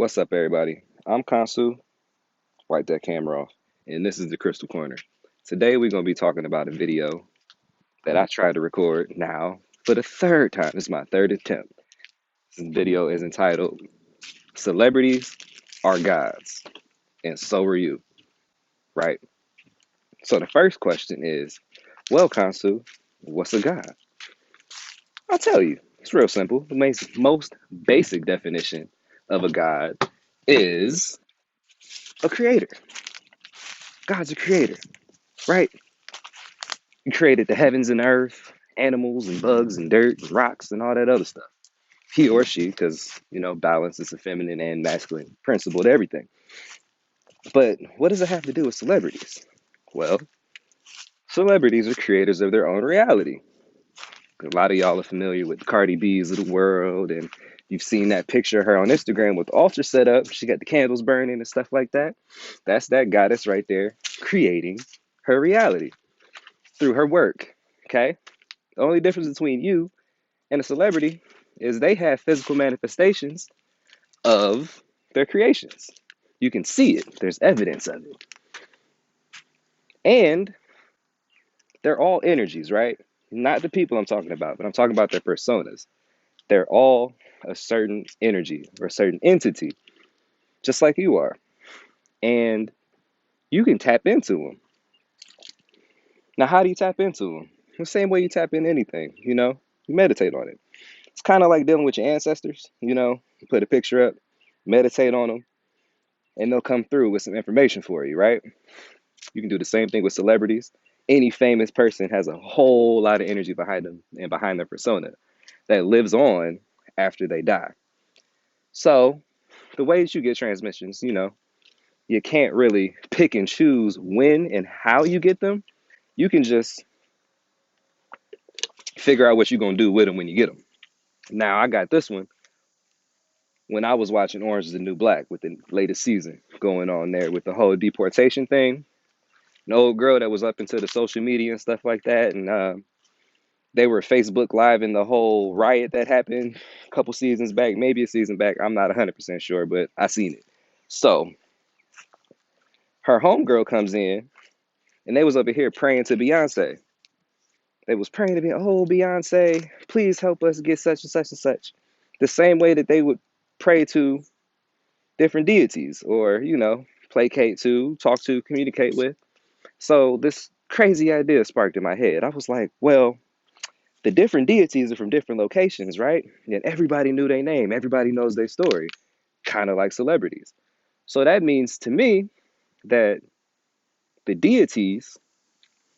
What's up, everybody? I'm Kansu. Wipe that camera off. And this is the Crystal Corner. Today, we're going to be talking about a video that I tried to record now for the third time. This is my third attempt. This video is entitled Celebrities Are Gods, and So Are You, right? So, the first question is, well, Kansu, what's a god? I'll tell you. It's real simple. The most basic definition of a god is a creator. God's a creator, right? He created the heavens and earth, animals and bugs and dirt and rocks and all that other stuff. He or she, because, balance is a feminine and masculine principle to everything. But what does it have to do with celebrities? Well, celebrities are creators of their own reality. A lot of y'all are familiar with Cardi B's Little World, and you've seen that picture of her on Instagram with the altar set up. She got the candles burning and stuff like that. That's that goddess right there creating her reality through her work. Okay? The only difference between you and a celebrity is they have physical manifestations of their creations. You can see it, there's evidence of it. And they're all energies, right? Not the people I'm talking about, but I'm talking about their personas. They're all a certain energy or a certain entity, just like you are. And you can tap into them. Now, how do you tap into them? The same way you tap into anything, you meditate on it. It's kind of like dealing with your ancestors, you put a picture up, meditate on them, and they'll come through with some information for you, right? You can do the same thing with celebrities. Any famous person has a whole lot of energy behind them and behind their persona that lives on after they die. So, the ways you get transmissions, you can't really pick and choose when and how you get them. You can just figure out what you're going to do with them when you get them. Now, I got this one when I was watching Orange is the New Black with the latest season going on there with the whole deportation thing. An old girl that was up into the social media and stuff like that. And they were Facebook Live in the whole riot that happened a couple seasons back, maybe a season back. I'm not 100% sure, but I seen it. So her homegirl comes in and they was over here praying to Beyonce. They was praying to be, oh, Beyonce, please help us get such and such and such. The same way that they would pray to different deities or, placate to, talk to, communicate with. So this crazy idea sparked in my head. I was like, well, the different deities are from different locations, right? And everybody knew their name. Everybody knows their story, kind of like celebrities. So that means to me that the deities,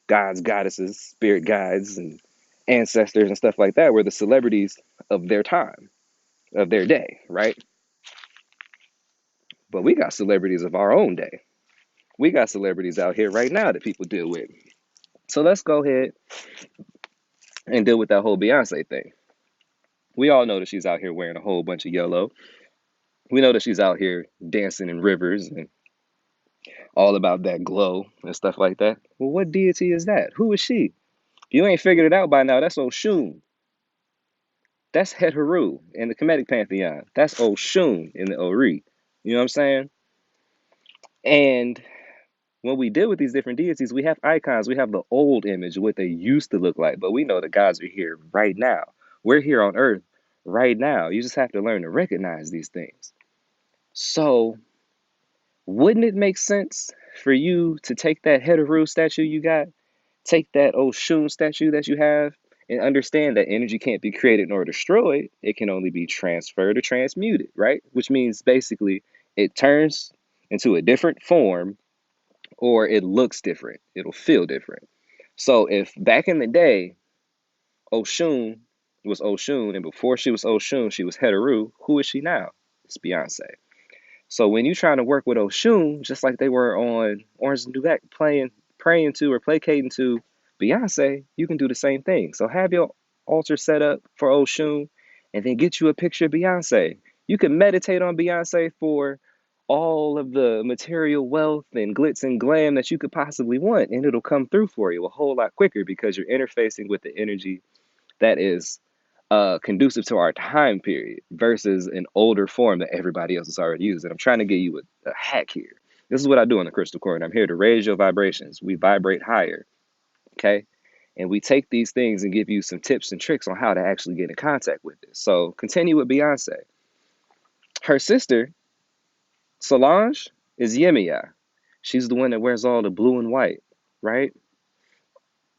gods, goddesses, spirit guides, and ancestors and stuff like that were the celebrities of their time, of their day, right? But we got celebrities of our own day. We got celebrities out here right now that people deal with. So let's go ahead and deal with that whole Beyonce thing. We all know that she's out here wearing a whole bunch of yellow. We know that she's out here dancing in rivers and all about that glow and stuff like that. Well, what deity is that? Who is she? If you ain't figured it out by now, that's Oshun. That's Het Heru in the Kemetic pantheon. That's Oshun in the Ori. You know what I'm saying? And when we deal with these different deities, we have icons. We have the old image, what they used to look like. But we know the gods are here right now. We're here on earth right now. You just have to learn to recognize these things. So, wouldn't it make sense for you to take that Het Heru statue you got, take that Oshun statue that you have, and understand that energy can't be created nor destroyed. It can only be transferred or transmuted, right? Which means basically it turns into a different form or it looks different. It'll feel different. So if back in the day, Oshun was Oshun, and before she was Oshun, she was Het Heru, who is she now? It's Beyonce. So when you're trying to work with Oshun, just like they were on Orange is the New Black, praying to or placating to Beyonce, you can do the same thing. So have your altar set up for Oshun and then get you a picture of Beyonce. You can meditate on Beyonce for all of the material wealth and glitz and glam that you could possibly want, and it'll come through for you a whole lot quicker because you're interfacing with the energy that is conducive to our time period versus an older form that everybody else is already using. I'm trying to give you a hack here. This is what I do on the crystal court. I'm here to raise your vibrations. We vibrate higher, okay? And we take these things and give you some tips and tricks on how to actually get in contact with it. So continue with Beyonce. Her sister, Solange, is Yemiya. She's the one that wears all the blue and white, right?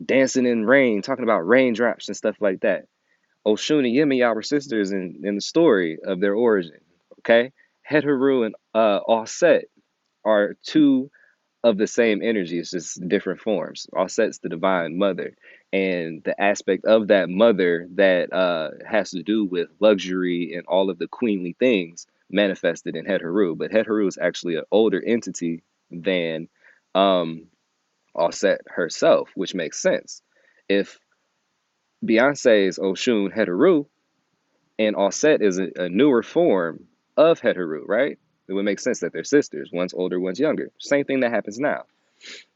Dancing in rain, talking about raindrops and stuff like that. Oshun and Yemiya were sisters in the story of their origin, okay? Heteru and Offset are two of the same energy. It's just different forms. Offset's the divine mother, and the aspect of that mother that has to do with luxury and all of the queenly things manifested in Heteru. But Heteru is actually an older entity than um, Offset herself, which makes sense. If Beyonce's Oshun Heteru and Offset is a newer form of Heteru, right? It would make sense that they're sisters. One's older, one's younger. Same thing that happens now.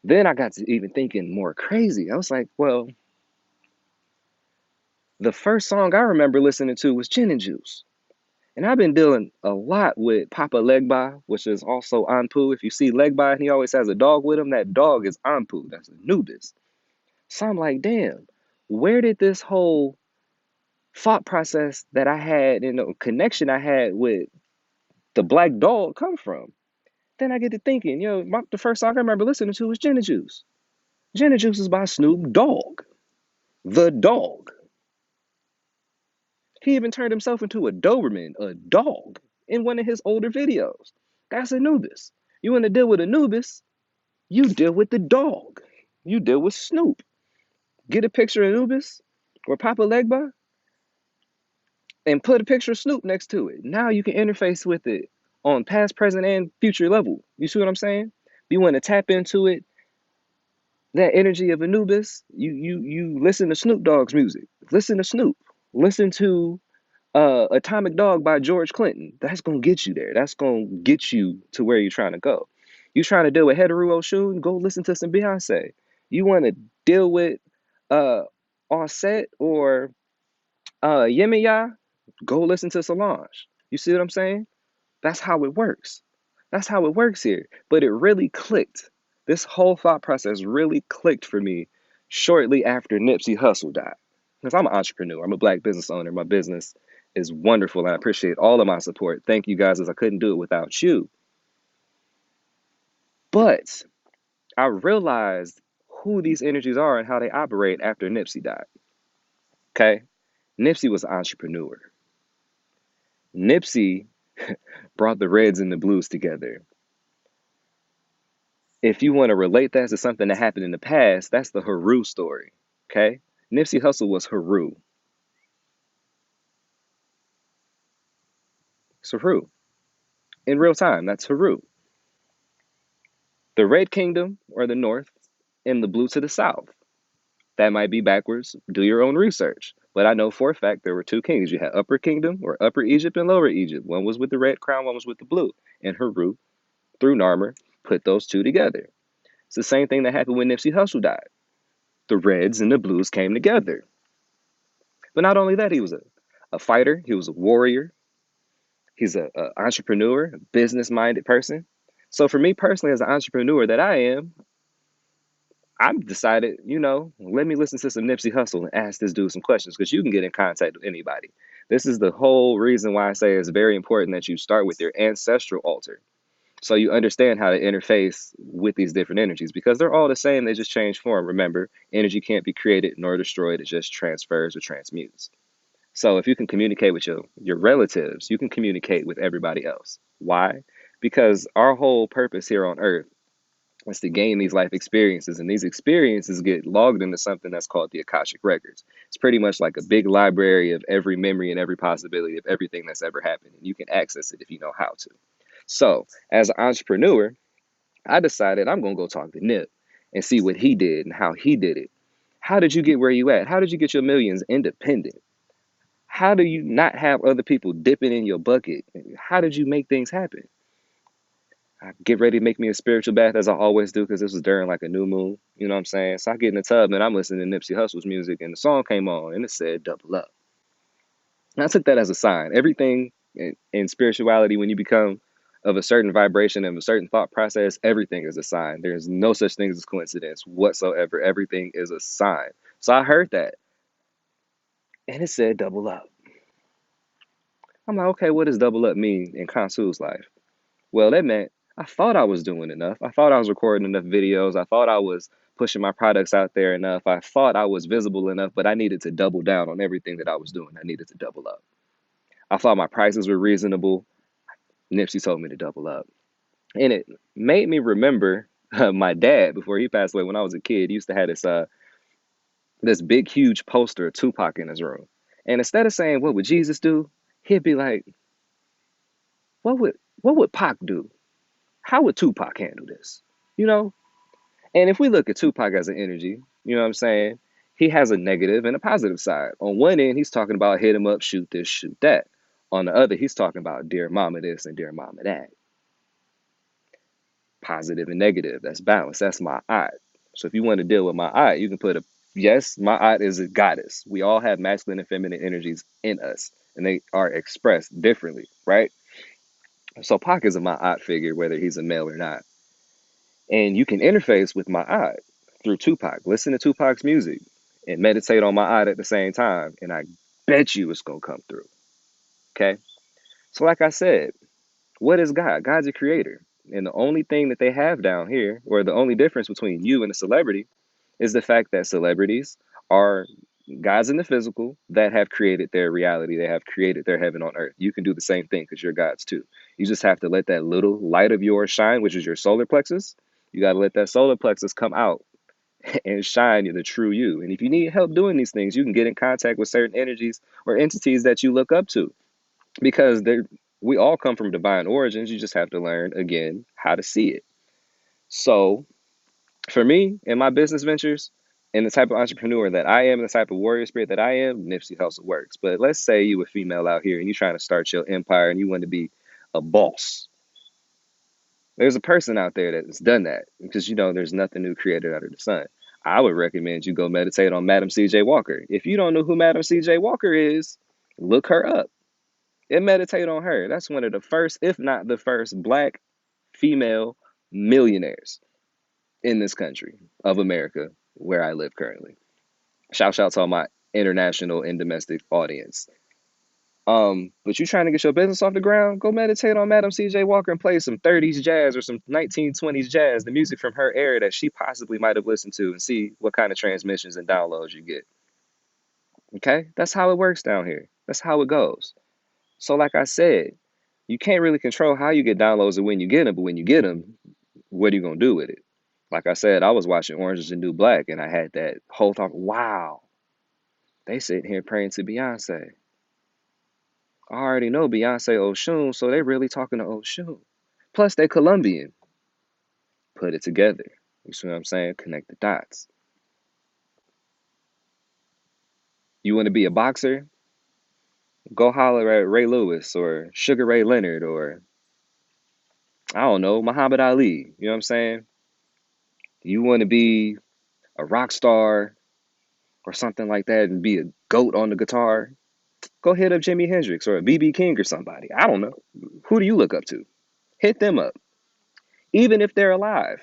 Then I got to even thinking more crazy. I was like, well, the first song I remember listening to was Gin and Juice. And I've been dealing a lot with Papa Legba, which is also Anpu. If you see Legba and he always has a dog with him, that dog is Anpu. That's Anubis. So I'm like, damn, where did this whole thought process that I had and the connection I had with the black dog come from? Then I get to thinking, the first song I remember listening to was Gin and Juice. Gin and Juice is by Snoop Dogg, the dog. He even turned himself into a Doberman, a dog, in one of his older videos. That's Anubis. You want to deal with Anubis, you deal with the dog. You deal with Snoop. Get a picture of Anubis or Papa Legba and put a picture of Snoop next to it. Now you can interface with it on past, present, and future level. You see what I'm saying? You want to tap into it, that energy of Anubis. You listen to Snoop Dogg's music. Listen to Snoop. Listen to Atomic Dog by George Clinton. That's gonna get you there. That's gonna get you to where you're trying to go. You trying to deal with Heteru Oshun? Go listen to some Beyonce. You want to deal with uh Offset or Yemiya? Go listen to Solange. You see what I'm saying? That's how it works. That's how it works here. But it really clicked. This whole thought process really clicked for me shortly after Nipsey Hussle died. Because I'm an entrepreneur, I'm a black business owner. My business is wonderful, and I appreciate all of my support. Thank you guys, as I couldn't do it without you. But I realized who these energies are and how they operate after Nipsey died. Okay? Nipsey was an entrepreneur. Nipsey brought the Reds and the Blues together. If you want to relate that to something that happened in the past, that's the Haru story. Okay? Nipsey Hussle was Haru. It's Haru. In real time, that's Haru. The Red Kingdom or the North, and the Blue to the South. That might be backwards. Do your own research. But I know for a fact there were two kings. You had Upper Kingdom or Upper Egypt and Lower Egypt. One was with the red crown, one was with the blue. And Haru, through Narmer, put those two together. It's the same thing that happened when Nipsey Hussle died. The Reds and the Blues came together. But not only that, he was a fighter, he was a warrior, he's an entrepreneur, a business-minded person. So for me personally, as an entrepreneur that I am, I've decided, let me listen to some Nipsey Hussle and ask this dude some questions, because you can get in contact with anybody. This is the whole reason why I say it's very important that you start with your ancestral altar, so you understand how to interface with these different energies, because they're all the same. They just change form. Remember, energy can't be created nor destroyed. It just transfers or transmutes. So if you can communicate with your relatives, you can communicate with everybody else. Why? Because our whole purpose here on Earth is to gain these life experiences, and these experiences get logged into something that's called the Akashic Records. It's pretty much like a big library of every memory and every possibility of everything that's ever happened, and you can access it if you know how to. So, as an entrepreneur, I decided I'm going to go talk to Nip and see what he did and how he did it. How did you get where you at? How did you get your millions independent? How do you not have other people dipping in your bucket? How did you make things happen? I get ready to make me a spiritual bath, as I always do, because this was during like a new moon. You know what I'm saying? So I get in the tub and I'm listening to Nipsey Hussle's music, and the song came on and it said double up. And I took that as a sign. Everything in spirituality, when you become of a certain vibration and a certain thought process, everything is a sign. There's no such thing as coincidence whatsoever. Everything is a sign. So I heard that, and it said double up. I'm like, okay, what does double up mean in Kansu's life? Well, that meant I thought I was doing enough. I thought I was recording enough videos. I thought I was pushing my products out there enough. I thought I was visible enough, but I needed to double down on everything that I was doing. I needed to double up. I thought my prices were reasonable. Nipsey told me to double up. And it made me remember my dad before he passed away when I was a kid. He used to have this big, huge poster of Tupac in his room. And instead of saying, what would Jesus do? He'd be like, what would Pac do? How would Tupac handle this? You know? And if we look at Tupac as an energy, you know what I'm saying? He has a negative and a positive side. On one end, he's talking about hit him up, shoot this, shoot that. On the other, he's talking about dear mama this and dear mama that. Positive and negative. That's balance. That's my eye. So if you want to deal with my eye, you can put a yes, my eye is a goddess. We all have masculine and feminine energies in us, and they are expressed differently, right? So Pac is a my eye figure, whether he's a male or not. And you can interface with my eye through Tupac. Listen to Tupac's music and meditate on my eye at the same time. And I bet you it's going to come through. Okay. So, like I said, what is God? God's a creator. And the only thing that they have down here, or the only difference between you and a celebrity, is the fact that celebrities are gods in the physical that have created their reality. They have created their heaven on earth. You can do the same thing because you're gods too. You just have to let that little light of yours shine, which is your solar plexus. You got to let that solar plexus come out and shine the true you. And if you need help doing these things, you can get in contact with certain energies or entities that you look up to because we all come from divine origins. You just have to learn again how to see it. So for me in my business ventures and the type of entrepreneur that I am, the type of warrior spirit that I am, Nipsey Hussle works. But let's say you a female out here and you're trying to start your empire and you want to be a boss. There's a person out there that's done that because there's nothing new created under the sun. I would recommend you go meditate on Madam C.J. Walker. If you don't know who Madam C.J. Walker is, look her up and meditate on her. That's one of the first, if not the first, black female millionaires in this country of America, where I live currently. Shout out to all my international and domestic audience. But you trying to get your business off the ground, go meditate on Madam C.J. Walker and play some 30s jazz or some 1920s jazz, the music from her era that she possibly might have listened to, and see what kind of transmissions and downloads you get. Okay? That's how it works down here. That's how it goes. So, like I said, you can't really control how you get downloads or when you get them, but when you get them, what are you going to do with it? Like I said, I was watching Orange is the New Black, and I had that whole thought, wow, they sitting here praying to Beyonce. I already know Beyonce Oshun, so they really talking to Oshun. Plus, they Colombian. Put it together. You see what I'm saying? Connect the dots. You want to be a boxer? Go holler at Ray Lewis or Sugar Ray Leonard or, I don't know, Muhammad Ali. You know what I'm saying? You want to be a rock star or something like that and be a goat on the guitar? Go hit up Jimi Hendrix or a BB King or somebody. I don't know. Who do you look up to? Hit them up. Even if they're alive.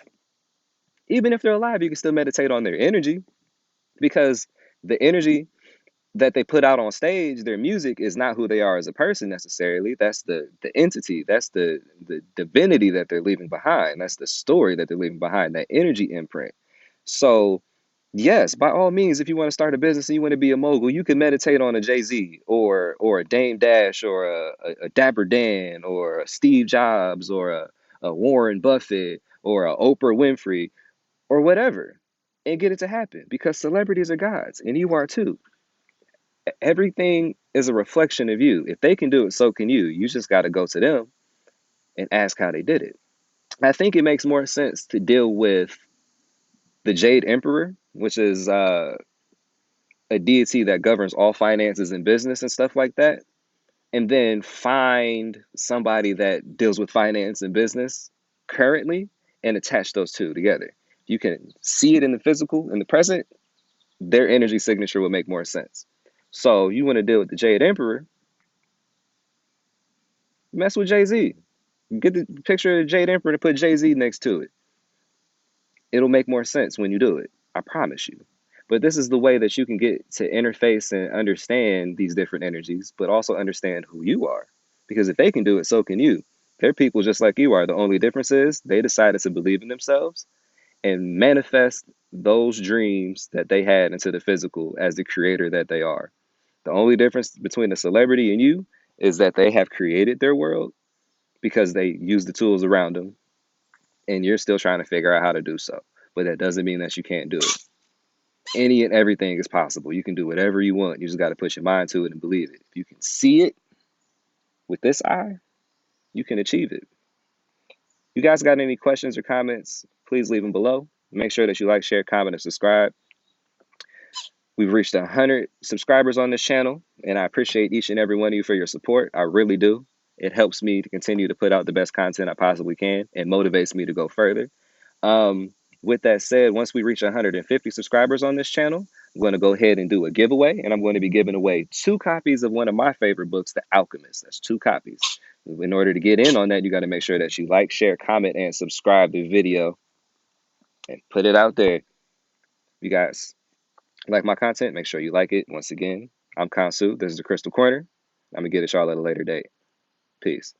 Even if they're alive, you can still meditate on their energy because the energy that they put out on stage, their music is not who they are as a person necessarily. That's the entity. That's the divinity that they're leaving behind. That's the story that they're leaving behind, that energy imprint. So yes, by all means, if you want to start a business and you want to be a mogul, you can meditate on a Jay-Z or a Dame Dash or a Dapper Dan or a Steve Jobs or a Warren Buffett or a Oprah Winfrey or whatever and get it to happen because celebrities are gods and you are too. Everything is a reflection of you. If they can do it, so can you. You just got to go to them and ask how they did it. I think it makes more sense to deal with the Jade Emperor, which is a deity that governs all finances and business and stuff like that, and then find somebody that deals with finance and business currently and attach those two together. You can see it in the physical, in the present, their energy signature would make more sense. So you want to deal with the Jade Emperor, Mess with Jay-Z. Get the picture of the Jade Emperor and put Jay-Z next to it. It'll make more sense when you do it. I promise you. But this is the way that you can get to interface and understand these different energies, but also understand who you are. Because if they can do it, so can you. They're people just like you are. The only difference is they decided to believe in themselves and manifest those dreams that they had into the physical as the creator that they are. The only difference between a celebrity and you is that they have created their world because they use the tools around them, and you're still trying to figure out how to do so. But that doesn't mean that you can't do it. Any and everything is possible. You can do whatever you want. You just got to put your mind to it and believe it. If you can see it with this eye, you can achieve it. You guys got any questions or comments? Please leave them below. Make sure that you like, share, comment, and subscribe. We've reached 100 subscribers on this channel, and I appreciate each and every one of you for your support. I really do. It helps me to continue to put out the best content I possibly can and motivates me to go further. With that said, once we reach 150 subscribers on this channel, I'm going to go ahead and do a giveaway, and I'm going to be giving away 2 copies of one of my favorite books, The Alchemist. That's 2 copies. In order to get in on that, you got to make sure that you like, share, comment, and subscribe to the video and put it out there. If you guys like my content, make sure you like it. Once again, I'm Kansu. This is the Crystal Corner. I'm going to get at y'all at a later date. Peace.